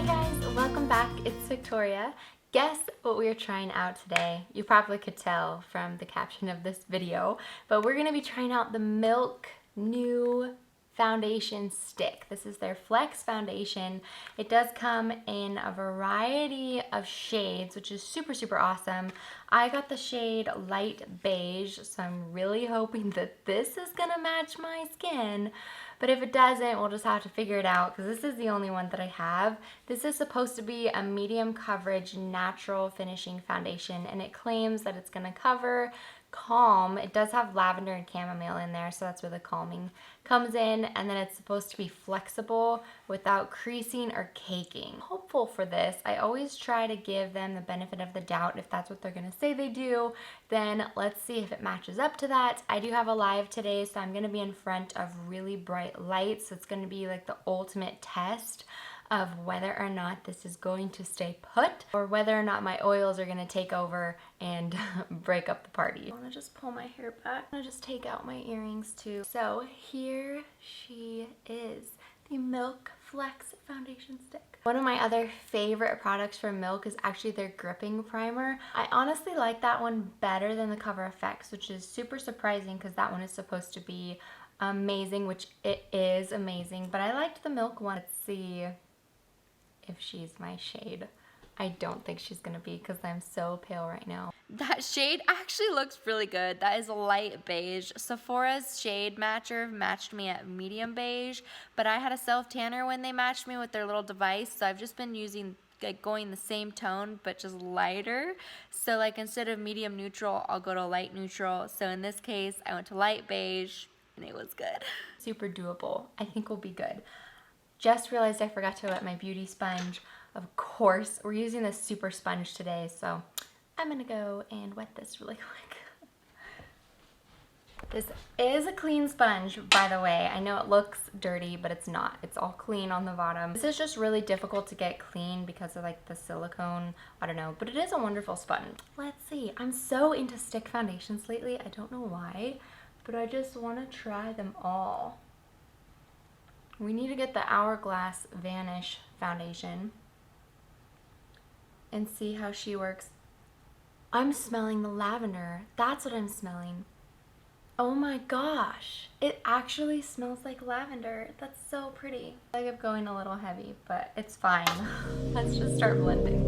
guys, welcome back. It's Victoria. Guess what we are trying out today? You probably could tell from the caption of this video, but we're gonna be trying out the Milk new foundation stick. This is their Flex foundation. It does come in a variety of shades, which is super awesome. I got the shade light beige, so I'm really hoping that this is gonna match my skin. But if it doesn't, we'll just have to figure it out because this is the only one that I have. This is supposed to be a medium coverage natural finishing foundation, and it claims that it's gonna cover, calm. It does have lavender and chamomile in there, so that's where the calming comes in, and then it's supposed to be flexible without creasing or caking. I'm hopeful for this. I always try to give them the benefit of the doubt. If that's what they're gonna say they do, then let's see if it matches up to that. I do have a live today, so I'm gonna be in front of really bright lights. So it's gonna be like the ultimate test of whether or not this is going to stay put or whether or not my oils are gonna take over and break up the party. I wanna just pull my hair back. I'm gonna just take out my earrings too. So here she is, the Milk Flex foundation stick. One of my other favorite products from Milk is actually their gripping primer. I honestly like that one better than the Cover FX, which is super surprising because that one is supposed to be amazing, which it is amazing, but I liked the Milk one. Let's see if she's my shade. I don't think she's gonna be because I'm so pale right now. That shade actually looks really good. That is a light beige. Sephora's shade matcher matched me at medium beige, but I had a self tanner when they matched me with their little device, so I've just been using going the same tone but just lighter. So like instead of medium neutral, I'll go to light neutral. So in this case, I went to light beige and it was good. Super doable. I think we'll be good. Just realized I forgot to wet my beauty sponge. Of course, we're using this super sponge today, so I'm gonna go and wet this really quick. This is a clean sponge, by the way. I know it looks dirty, but it's not. It's all clean on the bottom. This is just really difficult to get clean because of like the silicone, I don't know, but it is a wonderful sponge. Let's see, I'm so into stick foundations lately. I don't know why, but I just wanna try them all. We need to get the Hourglass Vanish foundation and see how she works. I'm smelling the lavender. That's what I'm smelling. Oh my gosh. It actually smells like lavender. That's so pretty. I think I'm going a little heavy, but it's fine. Let's just start blending.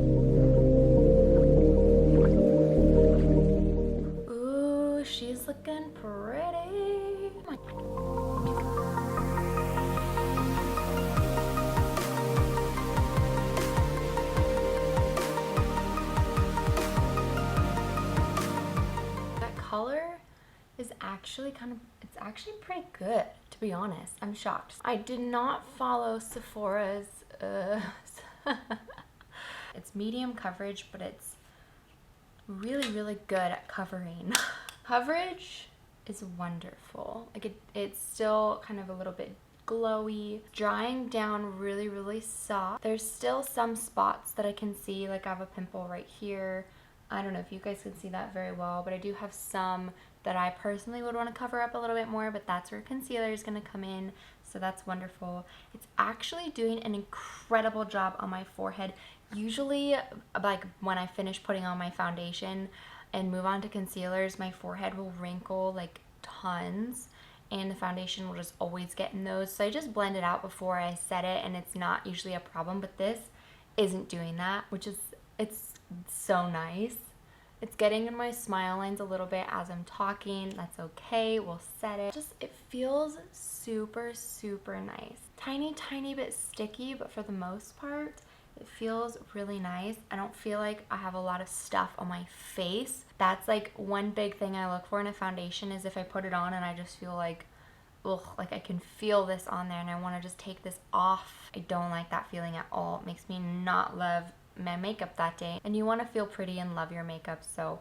Ooh, she's looking pretty. Oh my color is actually it's actually pretty good, to be honest. I'm shocked. I did not follow Sephora's, it's medium coverage, but it's really good at covering. Coverage is wonderful. Like it's still kind of a little bit glowy, drying down really soft. There's still some spots that I can see, like I have a pimple right here. I don't know if you guys can see that very well, but I do have some that I personally would want to cover up a little bit more, but that's where concealer is going to come in, so that's wonderful. It's actually doing an incredible job on my forehead. Usually, like when I finish putting on my foundation and move on to concealers, my forehead will wrinkle like tons, and the foundation will just always get in those. So I just blend it out before I set it, and it's not usually a problem, but this isn't doing that, which is, it's so nice. It's getting in my smile lines a little bit as I'm talking. That's okay, we'll set it. Just, it feels super nice. Tiny bit sticky, but for the most part, it feels really nice. I don't feel like I have a lot of stuff on my face. That's like one big thing I look for in a foundation, is if I put it on and I just feel like, ugh, like I can feel this on there and I want to just take this off. I don't like that feeling at all. It makes me not love my makeup that day, and you want to feel pretty and love your makeup, so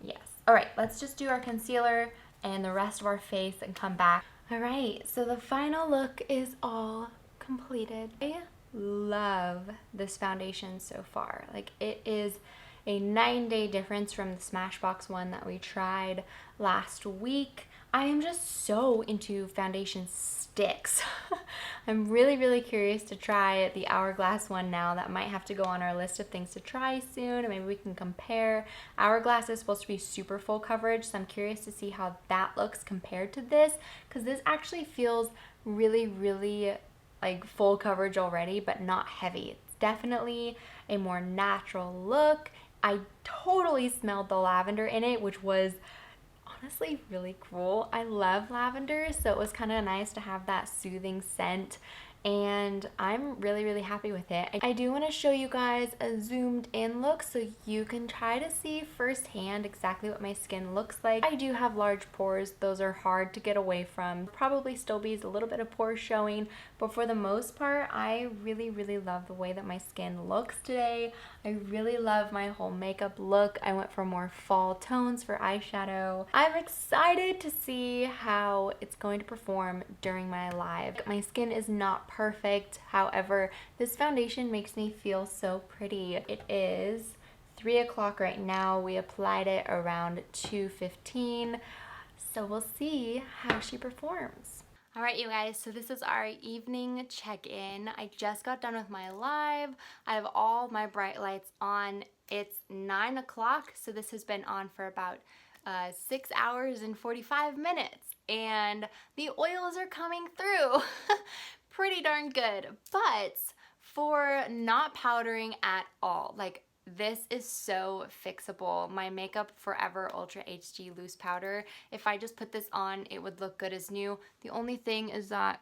yes. All right, let's just do our concealer and the rest of our face and come back. All right, so the final look is all completed. I love this foundation so far. Like, it is a 9-day difference from the Smashbox one that we tried last week. I am just so into foundation sticks. I'm really, really curious to try the Hourglass one now. That might have to go on our list of things to try soon, and maybe we can compare. Hourglass is supposed to be super full coverage, so I'm curious to see how that looks compared to this, because this actually feels really, really like full coverage already, but not heavy. It's definitely a more natural look. I totally smelled the lavender in it, which was honestly really cool. I love lavender, so it was kind of nice to have that soothing scent, and I'm really, really happy with it. I do want to show you guys a zoomed in look so you can try to see firsthand exactly what my skin looks like. I do have large pores. Those are hard to get away from. Probably still be a little bit of pores showing, but for the most part, I really, really love the way that my skin looks today. I really love my whole makeup look. I went for more fall tones for eyeshadow. I'm excited to see how it's going to perform during my live. My skin is not perfect. However, this foundation makes me feel so pretty. It is 3 o'clock right now. We applied it around 2:15. So we'll see how she performs. All right, you guys, so this is our evening check-in. I just got done with my live. I have all my bright lights on. It's 9 o'clock, so this has been on for about 6 hours and 45 minutes, and the oils are coming through pretty darn good. But for not powdering at all, like, this is so fixable. My Makeup Forever Ultra HD Loose Powder, if I just put this on, it would look good as new. The only thing is that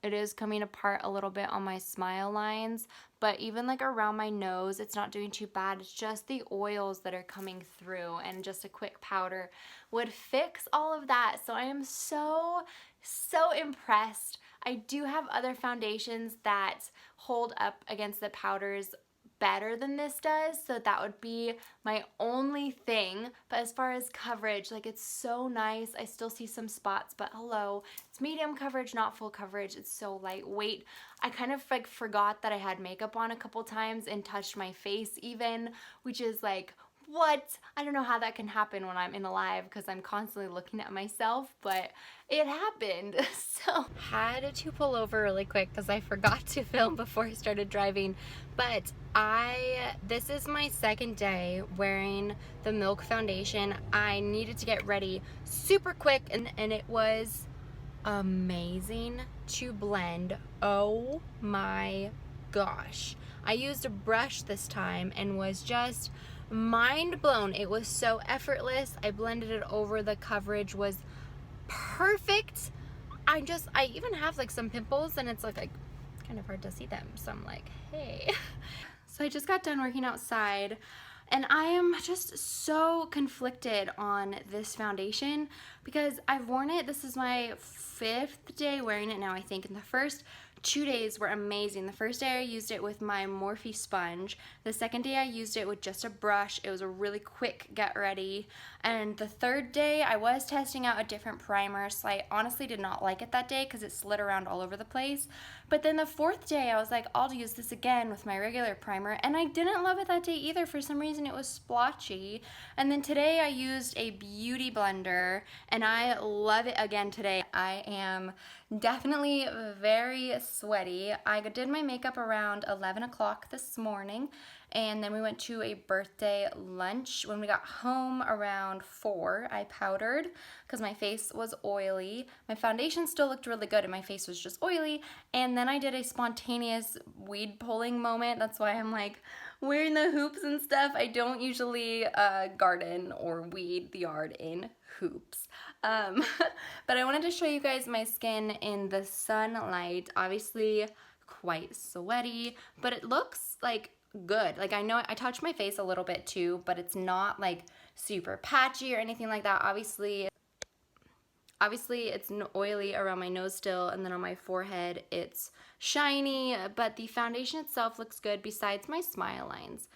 it is coming apart a little bit on my smile lines, but even like around my nose, it's not doing too bad. It's just the oils that are coming through, and just a quick powder would fix all of that. So I am so impressed. I do have other foundations that hold up against the powders better than this does, so that would be my only thing. But as far as coverage, like, it's so nice. I still see some spots, but hello, it's medium coverage, not full coverage. It's so lightweight. I kind of like forgot that I had makeup on a couple times and touched my face even, which is like, what? I don't know how that can happen when I'm in a live, because I'm constantly looking at myself, but it happened. So had to pull over really quick because I forgot to film before I started driving. But this is my second day wearing the Milk foundation. I needed to get ready super quick, and it was amazing to blend. Oh my gosh. I used a brush this time and was just mind blown. It was so effortless. I blended it over. The coverage was perfect. I even have like some pimples, and it's like kind of hard to see them, so I'm like, hey. So I just got done working outside, and I am just so conflicted on this foundation because I've worn it. This is my 5th day wearing it now, I think, and the first 2 days were amazing. The first day I used it with my Morphe sponge. The second day I used it with just a brush. It was a really quick get ready. And the third day I was testing out a different primer, so I honestly did not like it that day because it slid around all over the place. But then the 4th day I was like, I'll use this again with my regular primer, and I didn't love it that day either. For some reason it was splotchy. And then today I used a beauty blender, and I love it again today. I am definitely very sweaty. I did my makeup around 11 o'clock this morning, and then we went to a birthday lunch. When we got home around 4, I powdered because my face was oily. My foundation still looked really good and my face was just oily. And then I did a spontaneous weed pulling moment. That's why I'm like wearing the hoops and stuff. I don't usually garden or weed the yard in hoops. But I wanted to show you guys my skin in the sunlight. Obviously quite sweaty, but it looks like good. Like, I know I touched my face a little bit too, but it's not like super patchy or anything like that. Obviously it's oily around my nose still, and then on my forehead it's shiny, but the foundation itself looks good besides my smile lines.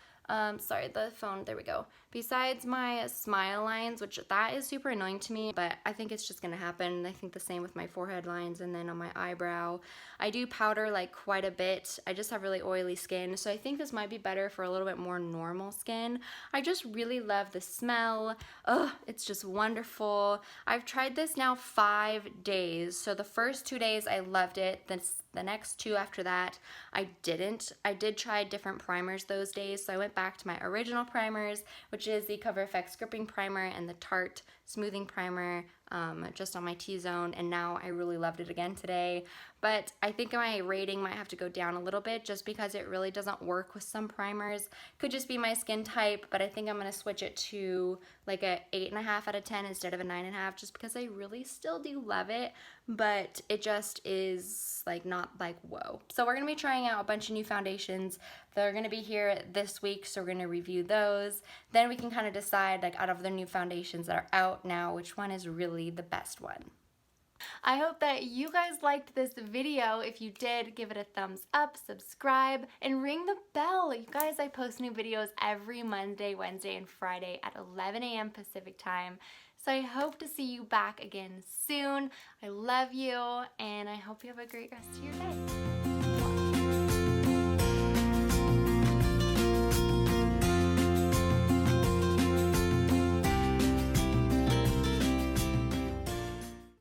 Sorry, the phone, there we go. Besides my smile lines, which that is super annoying to me, but I think it's just gonna happen. I think the same with my forehead lines, and then on my eyebrow. I do powder like quite a bit. I just have really oily skin, so I think this might be better for a little bit more normal skin. I just really love the smell. Ugh, it's just wonderful. I've tried this now 5 days. So the first 2 days I loved it. The next 2 after that, I didn't. I did try different primers those days, so I went back to my original primers, which is the Cover FX Gripping Primer and the Tarte Smoothing Primer, just on my T-zone, and now I really loved it again today. But I think my rating might have to go down a little bit just because it really doesn't work with some primers. Could just be my skin type, but I think I'm gonna switch it to like a 8.5 out of 10 instead of a 9.5, just because I really still do love it, but it just is like not like whoa. So we're gonna be trying out a bunch of new foundations. They're gonna be here this week, so we're gonna review those. Then we can kind of decide, like, out of the new foundations that are out now, which one is really the best one. I hope that you guys liked this video. If you did, give it a thumbs up, subscribe, and ring the bell. You guys, I post new videos every Monday, Wednesday, and Friday at 11 a.m. Pacific time. So I hope to see you back again soon. I love you, and I hope you have a great rest of your day.